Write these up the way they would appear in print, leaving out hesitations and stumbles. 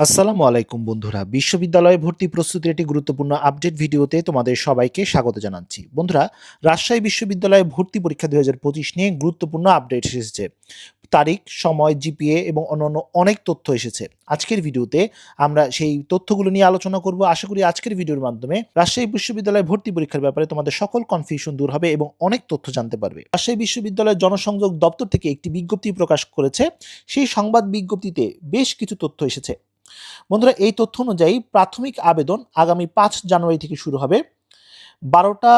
আসসালামু আলাইকুম বন্ধুরা। বিশ্ববিদ্যালয়ে ভর্তি প্রস্তুতির একটি গুরুত্বপূর্ণ আপডেট ভিডিওতে তোমাদের সবাইকে স্বাগত জানাচ্ছি। বন্ধুরা, রাজশাহী বিশ্ববিদ্যালয়ে ভর্তি পরীক্ষা ২০২৫ নিয়ে গুরুত্বপূর্ণ আপডেট এসেছে। তারিখ, সময়, জিপিএ এবং অন্যান্য অনেক তথ্য এসেছে। আজকের ভিডিওতে আমরা সেই তথ্যগুলো নিয়ে আলোচনা করব। আশা করি আজকের ভিডিওর মাধ্যমে রাজশাহী বিশ্ববিদ্যালয়ে ভর্তি পরীক্ষার ব্যাপারে তোমাদের সকল কনফিউশন দূর হবে এবং অনেক তথ্য জানতে পারবে। রাজশাহী বিশ্ববিদ্যালয়ের জনসংযোগ দপ্তর থেকে একটি বিজ্ঞপ্তি প্রকাশ করেছে। সেই সংবাদ বিজ্ঞপ্তিতে বেশ কিছু তথ্য এসেছে। বন্ধুরা, এই তথ্য অনুযায়ী প্রাথমিক আবেদন আগামী ৫ জানুয়ারি থেকে শুরু হবে। ১২টা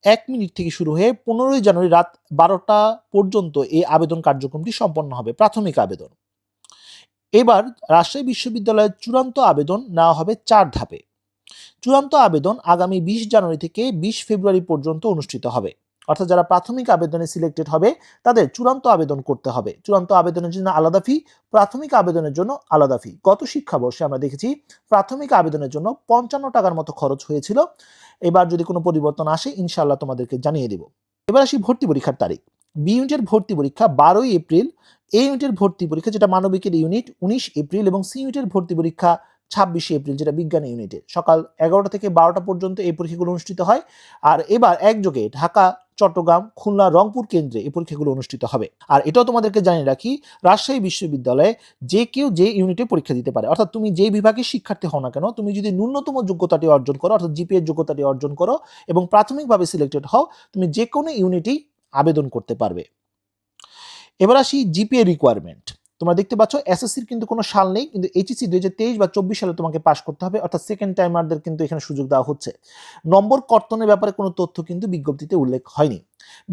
১ মিনিট থেকে শুরু হয়ে ১৫ই জানুয়ারি রাত ১২টা পর্যন্ত এই আবেদন কার্যক্রমটি সম্পন্ন হবে, প্রাথমিক আবেদন। এবার রাজশাহী বিশ্ববিদ্যালয়ের চূড়ান্ত আবেদন নেওয়া হবে ৪ ধাপে। চূড়ান্ত আবেদন আগামী ২০ জানুয়ারি থেকে ২০ ফেব্রুয়ারি পর্যন্ত অনুষ্ঠিত হবে। অর্থাৎ যারা প্রাথমিক আবেদনে সিলেক্টেড হবে তাদের চূড়ান্ত আবেদন করতে হবে। চূড়ান্ত আবেদনের জন্য আলাদা ফি, প্রাথমিক আবেদনের জন্য আলাদা ফি। গত শিক্ষাবর্ষে আমরা দেখেছি প্রাথমিক আবেদনের জন্য ৫৫ টাকার মতো খরচ হয়েছিল। এবার যদি কোনো পরিবর্তন আসে ইনশাআল্লাহ তোমাদেরকে জানিয়ে দেব। এবার আসি ভর্তি পরীক্ষার তারিখ। বি ইউনিটের ভর্তি পরীক্ষা ১২ই এপ্রিল, এ ইউনিটের ভর্তি পরীক্ষা যেটা মানবিকের ইউনিট ১৯ এপ্রিল এবং সি ইউনিটের ভর্তি পরীক্ষা ২৬শে এপ্রিল যেটা বিজ্ঞান ইউনিটে। সকাল ১১টা থেকে ১২টা পর্যন্ত এই পরীক্ষাগুলো অনুষ্ঠিত হয়। আর এবার একযোগে ঢাকা, চট্টগ্রাম, খুলনা, রংপুর কেন্দ্রে এই পরীক্ষাগুলো অনুষ্ঠিত হবে। আর এটাও তোমাদেরকে জানিয়ে রাখি, রাজশাহী বিশ্ববিদ্যালয়ে যে কেউ যে ইউনিটে পরীক্ষা দিতে পারে। অর্থাৎ তুমি যে বিভাগের শিক্ষার্থী হও না কেন, তুমি যদি ন্যূনতম যোগ্যতাটি অর্জন করো, অর্থাৎ জিপিএর যোগ্যতাটি অর্জন করো এবং প্রাথমিকভাবে সিলেক্টেড হও, তুমি যে কোনো ইউনিটেই আবেদন করতে পারবে। এবার আসি জিপিএ রিকোয়ারমেন্ট। তোমরা দেখতে পাচ্ছ এসএসসির কিন্তু কোনো সাল নেই, কিন্তু এইচএসসি ২০২৩ বা ২৪ সালে তোমাকে পাস করতে হবে, অর্থাৎ সেকেন্ড টাইমারদের কিন্তু এখানে সুযোগ দেওয়া হচ্ছে। নম্বর কর্তনের ব্যাপারে কোনো তথ্য কিন্তু বিজ্ঞপ্তিতে উল্লেখ হয়নি।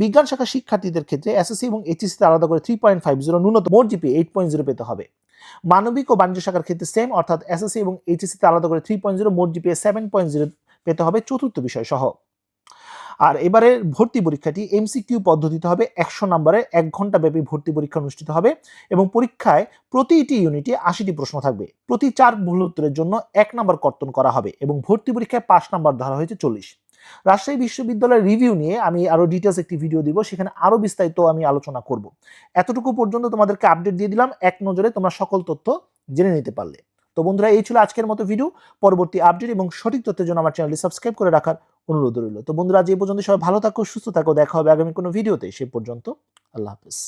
বিজ্ঞান শাখা শিক্ষার্থীদের ক্ষেত্রে এসএসসি এবং এইচএসসিতে আলাদা করে 3.50 ন্যূনতম, মোট জিপিএ 8.0 পেতে হবে। মানবিক ও বাণিজ্য শাখার ক্ষেত্রে সেম, অর্থাৎ এসএসসি এবং এইচএসসিতে আলাদা করে 3.0, মোট জিপিএ 7.0 পেতে হবে চতুর্থ বিষয় সহ। আর এবারের ভর্তি পরীক্ষাটি এমসিকিউ পদ্ধতিতে হবে। ১০০ নম্বরের ১ ঘন্টা ব্যাপী ভর্তি পরীক্ষা অনুষ্ঠিত হবে এবং পরীক্ষায় প্রতিটি ইউনিটে ৮০টি প্রশ্ন থাকবে। প্রতি ৪ ভুল উত্তরের জন্য ১ নম্বর কর্তন করা হবে এবং ভর্তি পরীক্ষায় ৫ নম্বর ধরা হয়েছে ৪০। রাজশাহী বিশ্ববিদ্যালয়ের রিভিউ নিয়ে আমি আরো ডিটেলস একটি ভিডিও দিব, সেখানে আরো বিস্তারিত আমি আলোচনা করব। এতটুকু পর্যন্ত তোমাদেরকে আপডেট দিয়ে দিলাম, এক নজরে তোমরা সকল তথ্য জেনে নিতে পারলে। তো বন্ধুরা, এই ছিল আজকের মতো ভিডিও। পরবর্তী আপডেট এবং সঠিক তথ্যের জন্য আমার চ্যানেলটি সাবস্ক্রাইব করে রাখার অনুরোধ রইল। তো বন্ধুরা, আজ এই পর্যন্ত। সবাই ভালো থাকো, সুস্থ থাকো। দেখা হবে আগামী কোনো ভিডিওতে। সে পর্যন্ত আল্লাহ হাফেজ।